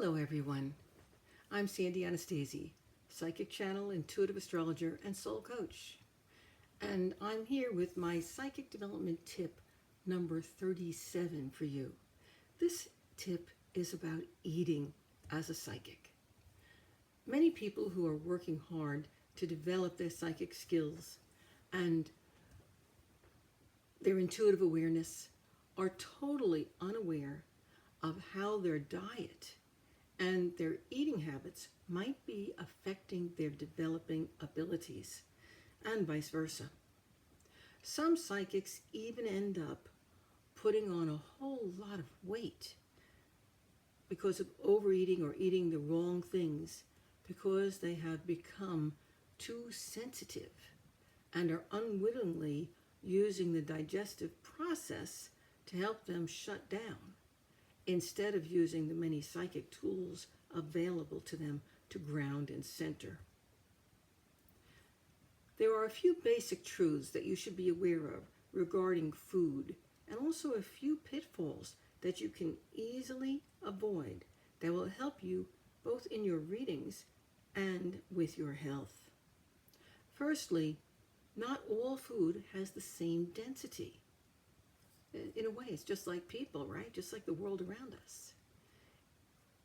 Hello, everyone. I'm Sandy Anastasi, psychic channel, intuitive astrologer, and soul coach. And I'm here with my psychic development tip number 37 for you. This tip is about eating as a psychic. Many people who are working hard to develop their psychic skills and their intuitive awareness are totally unaware of how their diet and their eating habits might be affecting their developing abilities, and vice versa. Some psychics even end up putting on a whole lot of weight because of overeating or eating the wrong things, because they have become too sensitive and are unwittingly using the digestive process to help them shut down, instead of using the many psychic tools available to them to ground and center. There are a few basic truths that you should be aware of regarding food, and also a few pitfalls that you can easily avoid that will help you both in your readings and with your health. Firstly, not all food has the same density. In a way, it's just like people, right? Just like the world around us.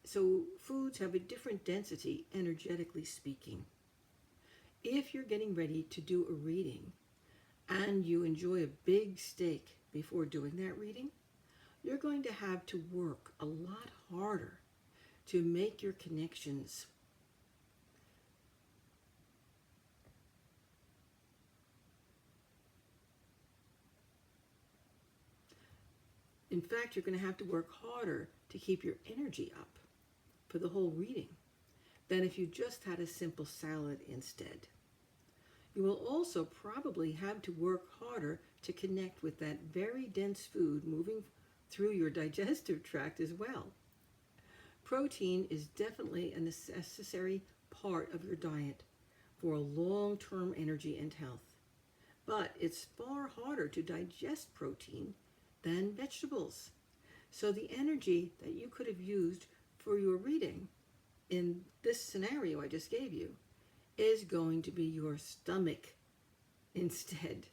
So foods have a different density, energetically speaking. If you're getting ready to do a reading and you enjoy a big steak before doing that reading, you're going to have to work a lot harder to make your connections. In fact, you're going to have to work harder to keep your energy up for the whole reading than if you just had a simple salad instead. You will also probably have to work harder to connect with that very dense food moving through your digestive tract as well. Protein is definitely a necessary part of your diet for long-term energy and health, but it's far harder to digest protein than vegetables. So the energy that you could have used for your reading in this scenario I just gave you is going to be your stomach instead.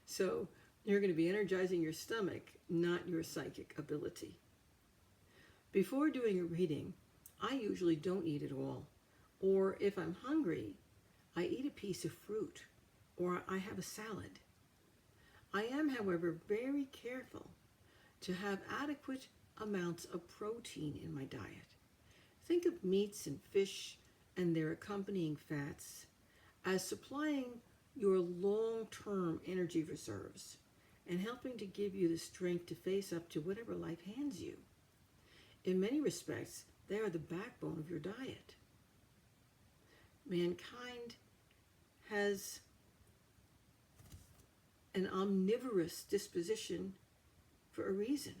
So you're going to be energizing your stomach, not your psychic ability. Before doing a reading, I usually don't eat at all. Or if I'm hungry, I eat a piece of fruit or I have a salad. I am, however, very careful to have adequate amounts of protein in my diet. Think of meats and fish and their accompanying fats as supplying your long-term energy reserves and helping to give you the strength to face up to whatever life hands you. In many respects, they are the backbone of your diet. Mankind has an omnivorous disposition for a reason.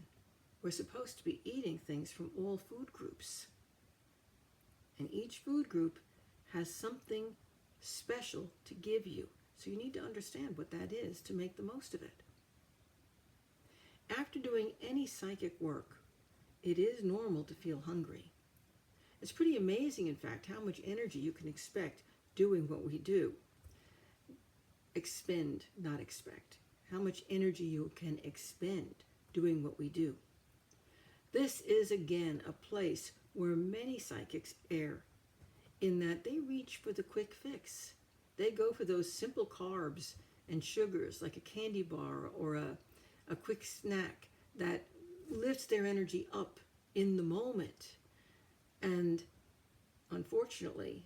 We're supposed to be eating things from all food groups. And each food group has something special to give you. So you need to understand what that is to make the most of it. After doing any psychic work, it is normal to feel hungry. It's pretty amazing, in fact, how much energy you can expect doing what we do. Expend, not expect. How much energy you can expend doing what we do. This is, again, a place where many psychics err, in that they reach for the quick fix. They go for those simple carbs and sugars, like a candy bar or a quick snack that lifts their energy up in the moment. And unfortunately,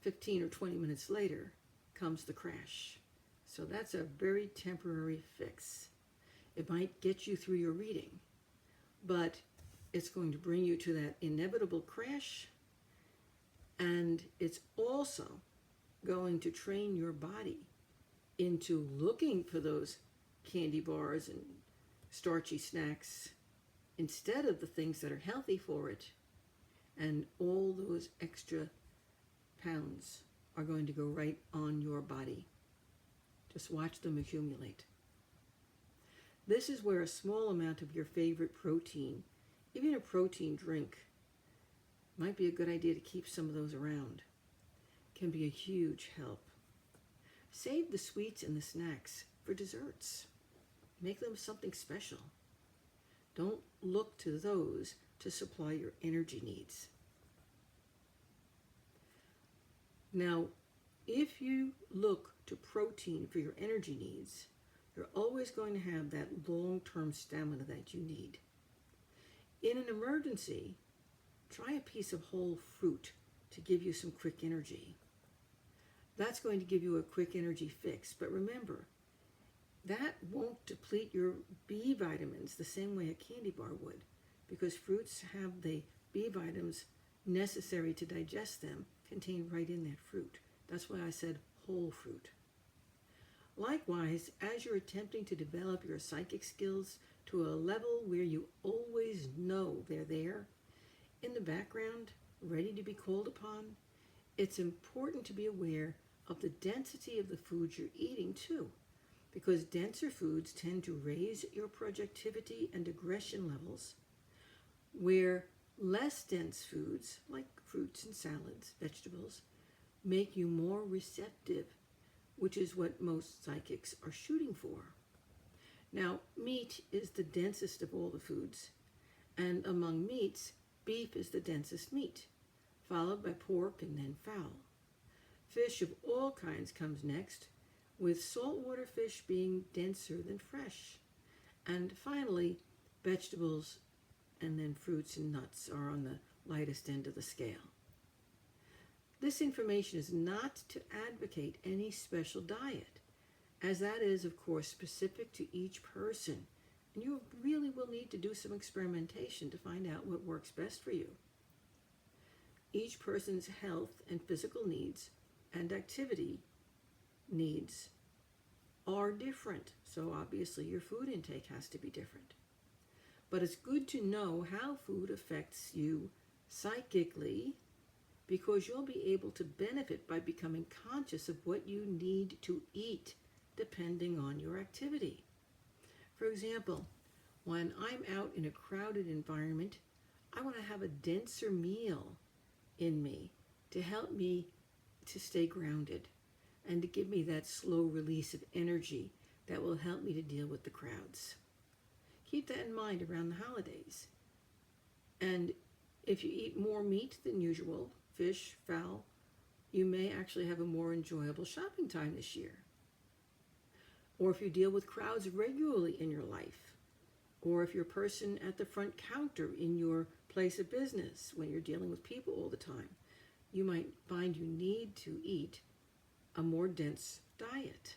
15 or 20 minutes later comes the crash. So that's a very temporary fix. It might get you through your reading, but it's going to bring you to that inevitable crash, and it's also going to train your body into looking for those candy bars and starchy snacks instead of the things that are healthy for it, and all those extra pounds are going to go right on your body. Just watch them accumulate. This is where a small amount of your favorite protein, even a protein drink, Might be a good idea to keep some of those around. Can be a huge help. Save the sweets and the snacks for desserts. Make them something special. Don't look to those to supply your energy needs. Now, if you look to protein for your energy needs, you're always going to have that long-term stamina that you need. In an emergency, try a piece of whole fruit to give you some quick energy. That's going to give you a quick energy fix, but remember, that won't deplete your B vitamins the same way a candy bar would, because fruits have the B vitamins necessary to digest them contained right in that fruit. That's why I said whole fruit. Likewise, as you're attempting to develop your psychic skills to a level where you always know they're there, in the background, ready to be called upon, it's important to be aware of the density of the foods you're eating too, because denser foods tend to raise your projectivity and aggression levels, where less dense foods, like fruits and salads, vegetables, make you more receptive, which is what most psychics are shooting for. Now, meat is the densest of all the foods, and among meats, beef is the densest meat, followed by pork and then fowl. Fish of all kinds comes next, with saltwater fish being denser than fresh. And finally, vegetables and then fruits and nuts are on the lightest end of the scale. This information is not to advocate any special diet, as that is, of course, specific to each person, and you really will need to do some experimentation to find out what works best for you. Each person's health and physical needs and activity needs are different, so obviously your food intake has to be different. But it's good to know how food affects you psychically, because you'll be able to benefit by becoming conscious of what you need to eat depending on your activity. For example, when I'm out in a crowded environment, I want to have a denser meal in me to help me to stay grounded and to give me that slow release of energy that will help me to deal with the crowds. Keep that in mind around the holidays. And if you eat more meat than usual, fish, fowl, you may actually have a more enjoyable shopping time this year. Or if you deal with crowds regularly in your life, or if you're a person at the front counter in your place of business when you're dealing with people all the time, you might find you need to eat a more dense diet.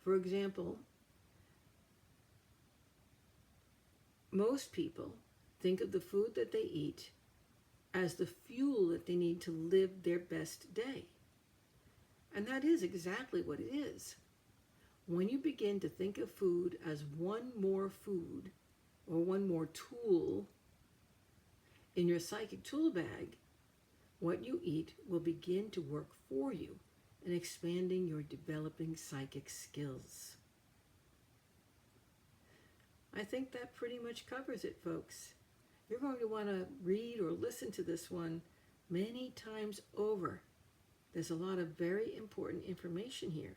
For example, most people think of the food that they eat as the fuel that they need to live their best day. And that is exactly what it is. When you begin to think of food as one more food or one more tool in your psychic tool bag, what you eat will begin to work for you in expanding your developing psychic skills. I think that pretty much covers it, folks. You're going to want to read or listen to this one many times over. There's a lot of very important information here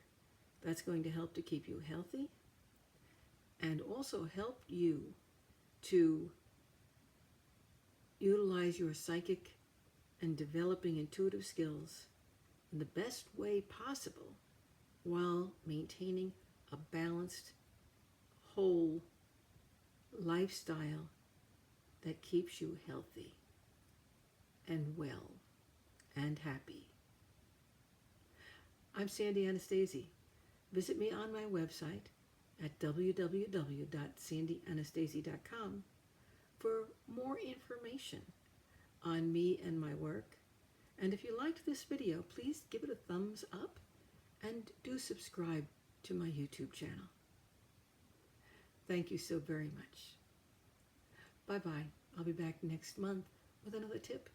that's going to help to keep you healthy and also help you to utilize your psychic and developing intuitive skills in the best way possible while maintaining a balanced, whole lifestyle that keeps you healthy and well and happy. I'm Sandy Anastasi. Visit me on my website at www.sandyanastasi.com for more information on me and my work. And if you liked this video, please give it a thumbs up and do subscribe to my YouTube channel. Thank you so very much. Bye-bye. I'll be back next month with another tip.